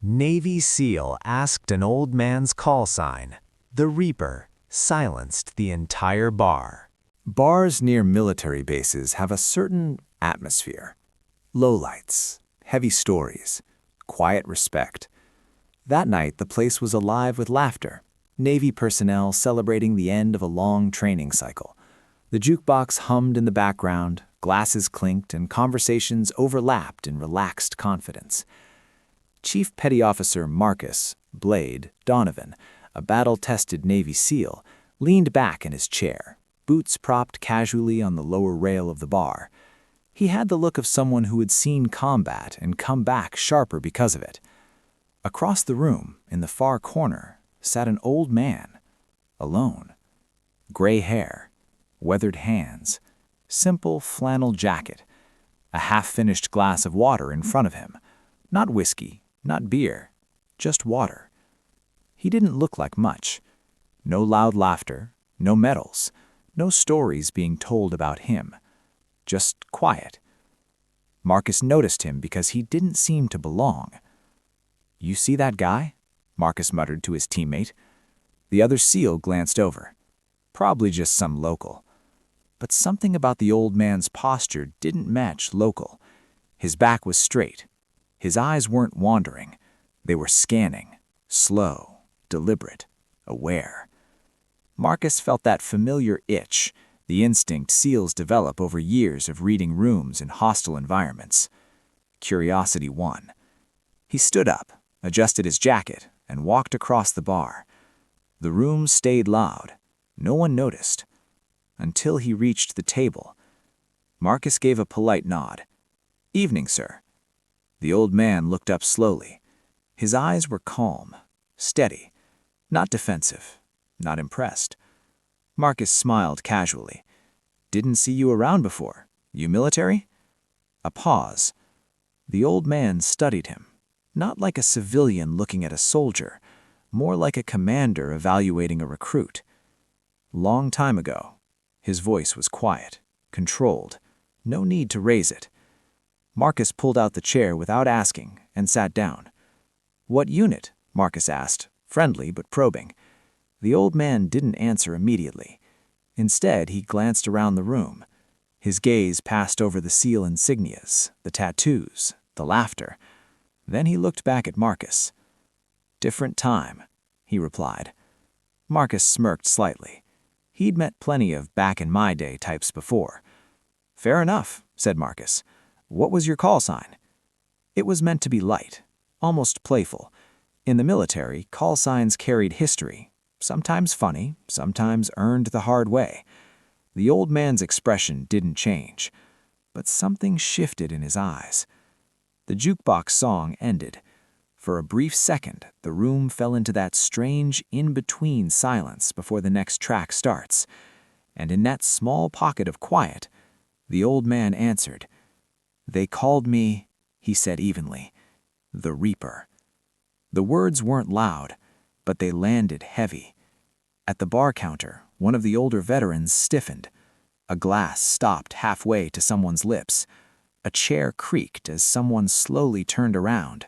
Navy SEAL asked an old man's call sign. The REAPER silenced the entire bar. Bars near military bases have a certain atmosphere. Low lights, heavy stories, quiet respect. That night, the place was alive with laughter. Navy personnel celebrating the end of a long training cycle. The jukebox hummed in the background, glasses clinked, and conversations overlapped in relaxed confidence. Chief Petty Officer Marcus Blade Donovan, a battle-tested Navy SEAL, leaned back in his chair, boots propped casually on the lower rail of the bar. He had the look of someone who had seen combat and come back sharper because of it. Across the room, in the far corner, sat an old man, alone. Gray hair, weathered hands, simple flannel jacket, a half-finished glass of water in front of him. Not whiskey, not beer, just water. He didn't look like much. No loud laughter, no medals, no stories being told about him. Just quiet. Marcus noticed him because he didn't seem to belong. "You see that guy?" Marcus muttered to his teammate. The other SEAL glanced over. Probably just some local. But something about the old man's posture didn't match local. His back was straight. His eyes weren't wandering. They were scanning, slow, deliberate, aware. Marcus felt that familiar itch, the instinct SEALs develop over years of reading rooms in hostile environments. Curiosity won. He stood up, adjusted his jacket, and walked across the bar. The room stayed loud. No one noticed. Until he reached the table. Marcus gave a polite nod. "Evening, sir." The old man looked up slowly. His eyes were calm, steady, not defensive, not impressed. Marcus smiled casually. "Didn't see you around before. You military?" A pause. The old man studied him, not like a civilian looking at a soldier, more like a commander evaluating a recruit. "Long time ago." His voice was quiet, controlled. No need to raise it. Marcus pulled out the chair without asking and sat down. "What unit?" Marcus asked, friendly but probing. The old man didn't answer immediately. Instead, he glanced around the room. His gaze passed over the SEAL insignias, the tattoos, the laughter. Then he looked back at Marcus. "Different time," he replied. Marcus smirked slightly. He'd met plenty of back-in-my-day types before. "Fair enough," said Marcus. "What was your call sign?" It was meant to be light, almost playful. In the military, call signs carried history, sometimes funny, sometimes earned the hard way. The old man's expression didn't change, but something shifted in his eyes. The jukebox song ended. For a brief second, the room fell into that strange in-between silence before the next track starts. And in that small pocket of quiet, the old man answered. "They called me," he said evenly, "the REAPER." The words weren't loud, but they landed heavy. At the bar counter, one of the older veterans stiffened. A glass stopped halfway to someone's lips. A chair creaked as someone slowly turned around.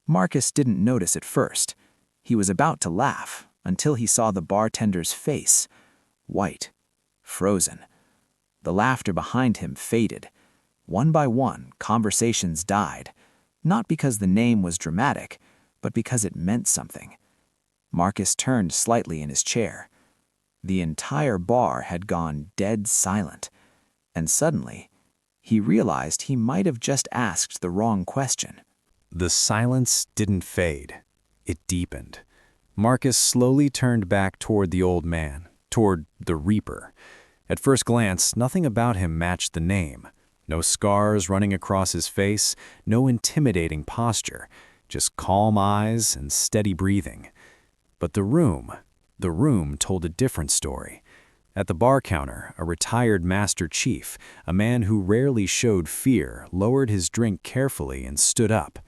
Marcus didn't notice at first. He was about to laugh until he saw the bartender's face. White. Frozen. The laughter behind him faded. One by one, conversations died. Not because the name was dramatic, but because it meant something. Marcus turned slightly in his chair. The entire bar had gone dead silent. And suddenly, he realized he might have just asked the wrong question. The silence didn't fade. It deepened. Marcus slowly turned back toward the old man, toward the REAPER. At first glance, nothing about him matched the name. No scars running across his face, no intimidating posture, just calm eyes and steady breathing. But the room told a different story. At the bar counter, a retired Master Chief, a man who rarely showed fear, lowered his drink carefully and stood up.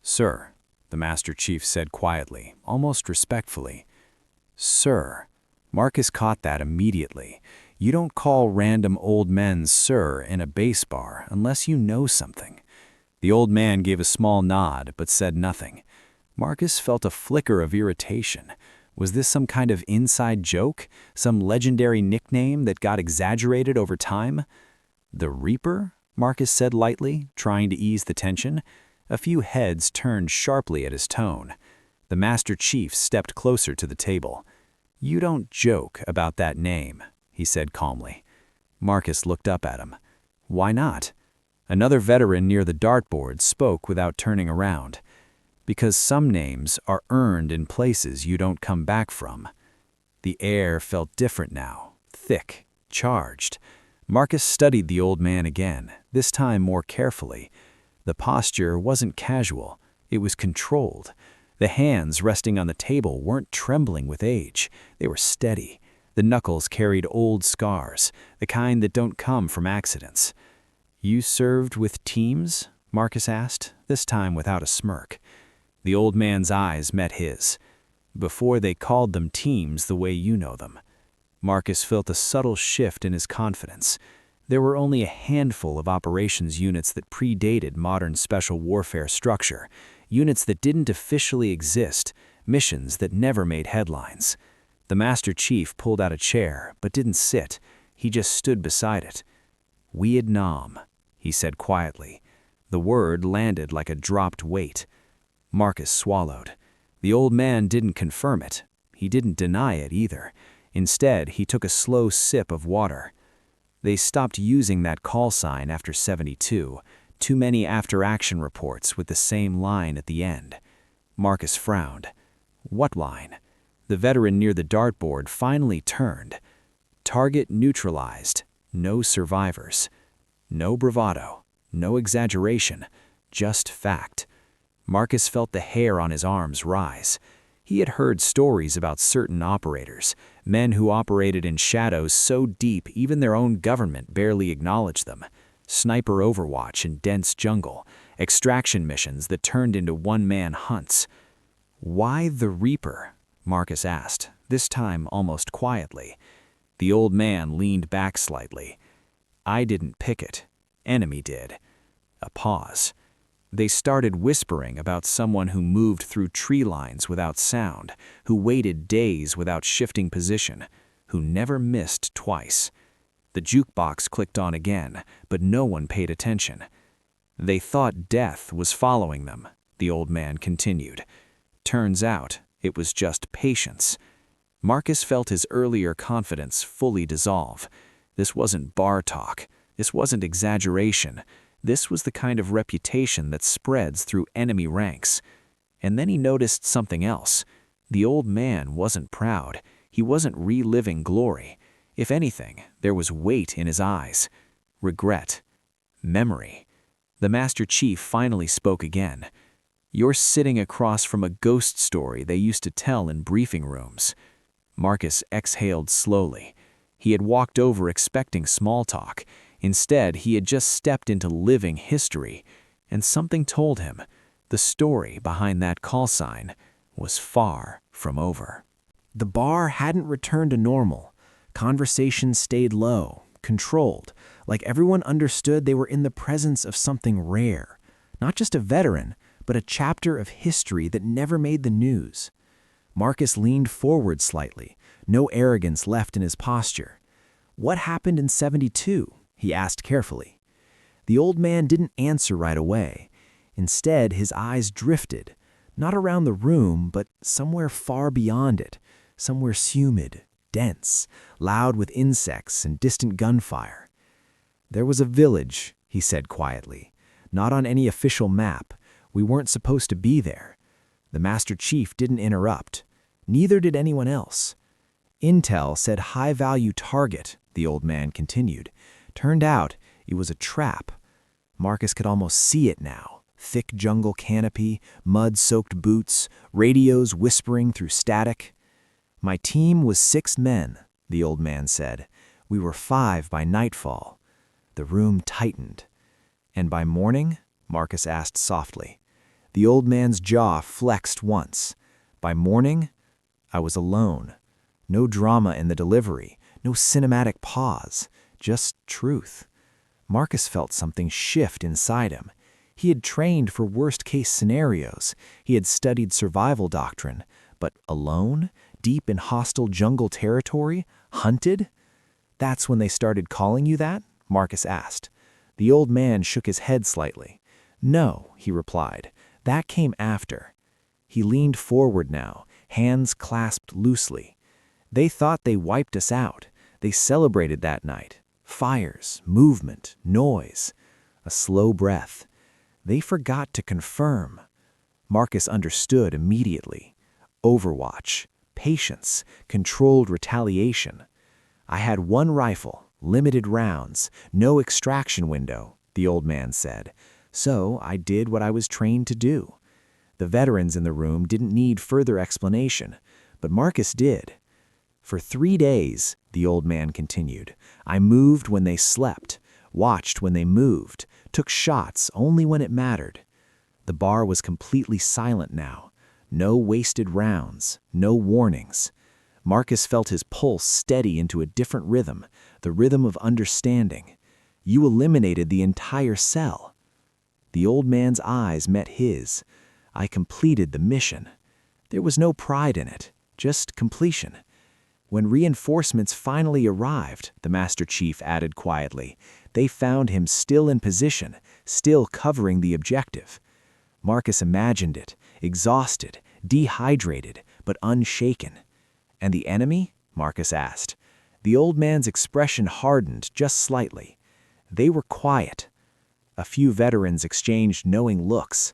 "Sir," the Master Chief said quietly, almost respectfully. "Sir." Marcus caught that immediately. You don't call random old men sir in a base bar unless you know something. The old man gave a small nod but said nothing. Marcus felt a flicker of irritation. Was this some kind of inside joke? Some legendary nickname that got exaggerated over time? "The Reaper?" Marcus said lightly, trying to ease the tension. A few heads turned sharply at his tone. The Master Chief stepped closer to the table. "You don't joke about that name," he said calmly. Marcus looked up at him. "Why not?" Another veteran near the dartboard spoke without turning around. "Because some names are earned in places you don't come back from." The air felt different now, thick, charged. Marcus studied the old man again, this time more carefully. The posture wasn't casual, it was controlled. The hands resting on the table weren't trembling with age, they were steady. The knuckles carried old scars, the kind that don't come from accidents. "You served with teams?" Marcus asked, this time without a smirk. The old man's eyes met his. "Before they called them teams the way you know them." Marcus felt a subtle shift in his confidence. There were only a handful of operations units that predated modern special warfare structure, units that didn't officially exist, missions that never made headlines. The Master Chief pulled out a chair, but didn't sit. He just stood beside it. "Vietnam," he said quietly. The word landed like a dropped weight. Marcus swallowed. The old man didn't confirm it. He didn't deny it either. Instead, he took a slow sip of water. "They stopped using that call sign after 72. Too many after-action reports with the same line at the end." Marcus frowned. "What line?" The veteran near the dartboard finally turned. "Target neutralized. No survivors." No bravado, no exaggeration, just fact. Marcus felt the hair on his arms rise. He had heard stories about certain operators, men who operated in shadows so deep even their own government barely acknowledged them. Sniper overwatch in dense jungle, extraction missions that turned into one-man hunts. "Why the Reaper?" Marcus asked, this time almost quietly. The old man leaned back slightly. "I didn't pick it. Enemy did." A pause. "They started whispering about someone who moved through tree lines without sound, who waited days without shifting position, who never missed twice." The jukebox clicked on again, but no one paid attention. "They thought death was following them," the old man continued. "Turns out it was just patience." Marcus felt his earlier confidence fully dissolve. This wasn't bar talk. This wasn't exaggeration. This was the kind of reputation that spreads through enemy ranks. And then he noticed something else. The old man wasn't proud. He wasn't reliving glory. If anything, there was weight in his eyes. Regret. Memory. The Master Chief finally spoke again. "You're sitting across from a ghost story they used to tell in briefing rooms." Marcus exhaled slowly. He had walked over expecting small talk. Instead, he had just stepped into living history, and something told him the story behind that call sign was far from over. The bar hadn't returned to normal. Conversation stayed low, controlled, like everyone understood they were in the presence of something rare. Not just a veteran, but a chapter of history that never made the news. Marcus leaned forward slightly, no arrogance left in his posture. "What happened in 72? He asked carefully. The old man didn't answer right away. Instead, his eyes drifted, not around the room, but somewhere far beyond it, somewhere humid, dense, loud with insects and distant gunfire. "There was a village," he said quietly, "not on any official map. We weren't supposed to be there." The Master Chief didn't interrupt. Neither did anyone else. "Intel said high-value target," the old man continued. "Turned out it was a trap." Marcus could almost see it now. Thick jungle canopy, mud-soaked boots, radios whispering through static. "My team was 6 men," the old man said. "We were 5 by nightfall." The room tightened. "And by morning?" Marcus asked softly. The old man's jaw flexed once. "By morning, I was alone. No drama in the delivery, no cinematic pause. Just truth." Marcus felt something shift inside him. He had trained for worst-case scenarios. He had studied survival doctrine. But alone, deep in hostile jungle territory, hunted? That's when they started calling you that? Marcus asked. The old man shook his head slightly. No, he replied. That came after. He leaned forward now, hands clasped loosely. They thought they wiped us out. They celebrated that night. Fires, movement, noise. A slow breath. They forgot to confirm. Marcus understood immediately. Overwatch, patience, controlled retaliation. I had one rifle, limited rounds, no extraction window, the old man said. So I did what I was trained to do. The veterans in the room didn't need further explanation, but Marcus did. For 3 days, the old man continued, I moved when they slept, watched when they moved, took shots only when it mattered. The bar was completely silent now. No wasted rounds, no warnings. Marcus felt his pulse steady into a different rhythm, the rhythm of understanding. You eliminated the entire cell. The old man's eyes met his. I completed the mission. There was no pride in it, just completion. When reinforcements finally arrived, the Master Chief added quietly, they found him still in position, still covering the objective. Marcus imagined it, exhausted, dehydrated, but unshaken. And the enemy? Marcus asked. The old man's expression hardened just slightly. They were quiet. A few veterans exchanged knowing looks.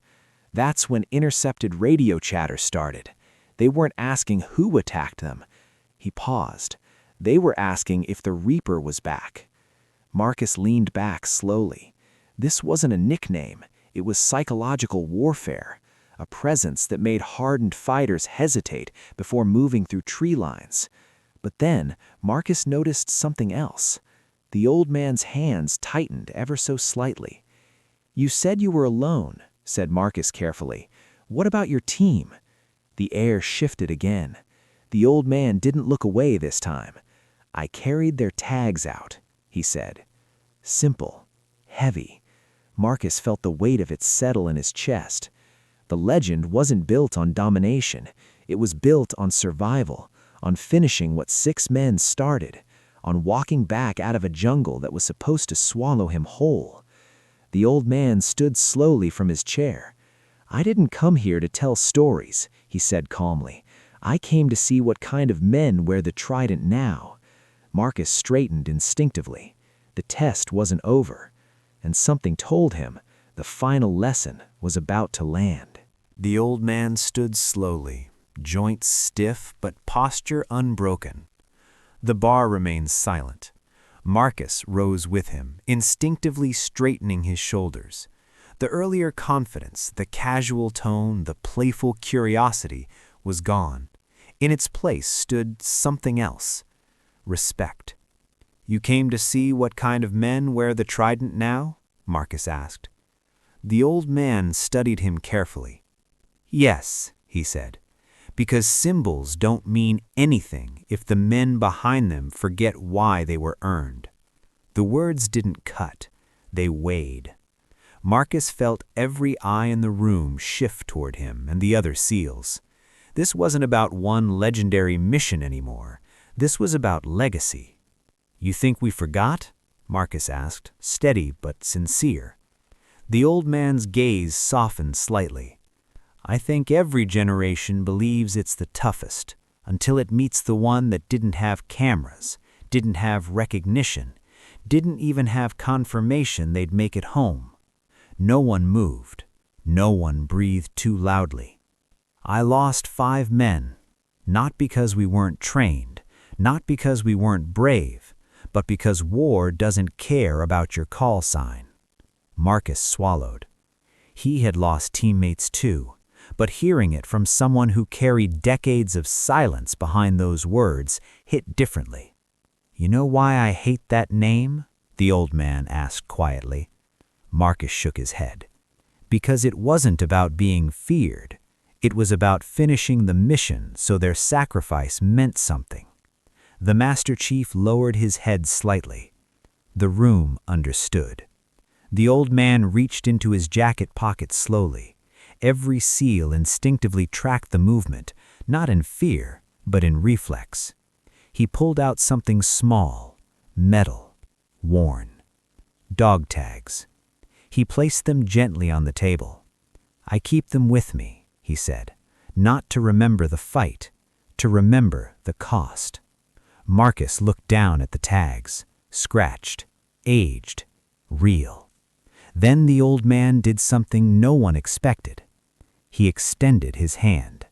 That's when intercepted radio chatter started. They weren't asking who attacked them. He paused. They were asking if the Reaper was back. Marcus leaned back slowly. This wasn't a nickname. It was psychological warfare, a presence that made hardened fighters hesitate before moving through tree lines. But then Marcus noticed something else. The old man's hands tightened ever so slightly. You said you were alone, said Marcus carefully. What about your team? The air shifted again. The old man didn't look away this time. I carried their tags out, he said. Simple, heavy. Marcus felt the weight of it settle in his chest. The legend wasn't built on domination. It was built on survival, on finishing what 6 men started, on walking back out of a jungle that was supposed to swallow him whole. The old man stood slowly from his chair. I didn't come here to tell stories, he said calmly. I came to see what kind of men wear the trident now. Marcus straightened instinctively. The test wasn't over, and something told him the final lesson was about to land. The old man stood slowly, joints stiff but posture unbroken. The bar remained silent. Marcus rose with him, instinctively straightening his shoulders. The earlier confidence, the casual tone, the playful curiosity was gone. In its place stood something else. Respect. You came to see what kind of men wear the trident now? Marcus asked. The old man studied him carefully. Yes, he said, because symbols don't mean anything if the men behind them forget why they were earned. The words didn't cut, they weighed. Marcus felt every eye in the room shift toward him and the other SEALs. This wasn't about one legendary mission anymore. This was about legacy. You think we forgot? Marcus asked, steady but sincere. The old man's gaze softened slightly. I think every generation believes it's the toughest, until it meets the one that didn't have cameras, didn't have recognition, didn't even have confirmation they'd make it home. No one moved. No one breathed too loudly. I lost 5 men, not because we weren't trained, not because we weren't brave, but because war doesn't care about your call sign. Marcus swallowed. He had lost teammates too, but hearing it from someone who carried decades of silence behind those words hit differently. You know why I hate that name? The old man asked quietly. Marcus shook his head. Because it wasn't about being feared. It was about finishing the mission so their sacrifice meant something. The Master Chief lowered his head slightly. The room understood. The old man reached into his jacket pocket slowly. Every seal instinctively tracked the movement, not in fear, but in reflex. He pulled out something small, metal, worn. Dog tags. He placed them gently on the table. "I keep them with me," he said, "not to remember the fight, to remember the cost." Marcus looked down at the tags, scratched, aged, real. Then the old man did something no one expected. He extended his hand.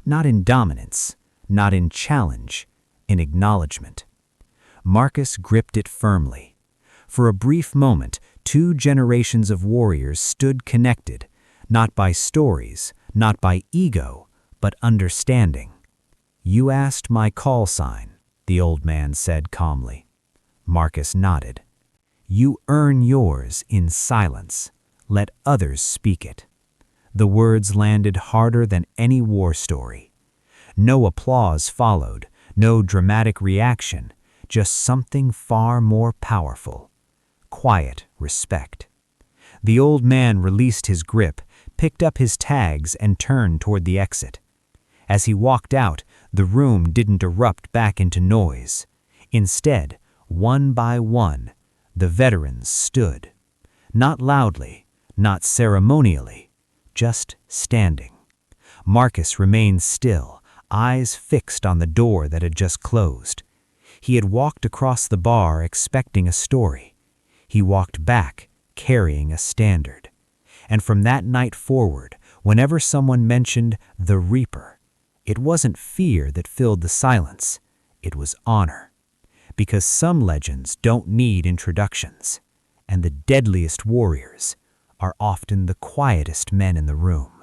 Not in dominance, not in challenge, in acknowledgement. Marcus gripped it firmly. For a brief moment, 2 generations of warriors stood connected, not by stories, not by ego, but understanding. "You asked my call sign," the old man said calmly. Marcus nodded. "You earn yours in silence. Let others speak it." The words landed harder than any war story. No applause followed, no dramatic reaction, just something far more powerful. Quiet respect. The old man released his grip, picked up his tags, and turned toward the exit. As he walked out, the room didn't erupt back into noise. Instead, one by one, the veterans stood. Not loudly, not ceremonially, just standing. Marcus remained still, eyes fixed on the door that had just closed. He had walked across the bar expecting a story. He walked back, carrying a standard. And from that night forward, whenever someone mentioned the Reaper, it wasn't fear that filled the silence, it was honor. Because some legends don't need introductions, and the deadliest warriors are often the quietest men in the room.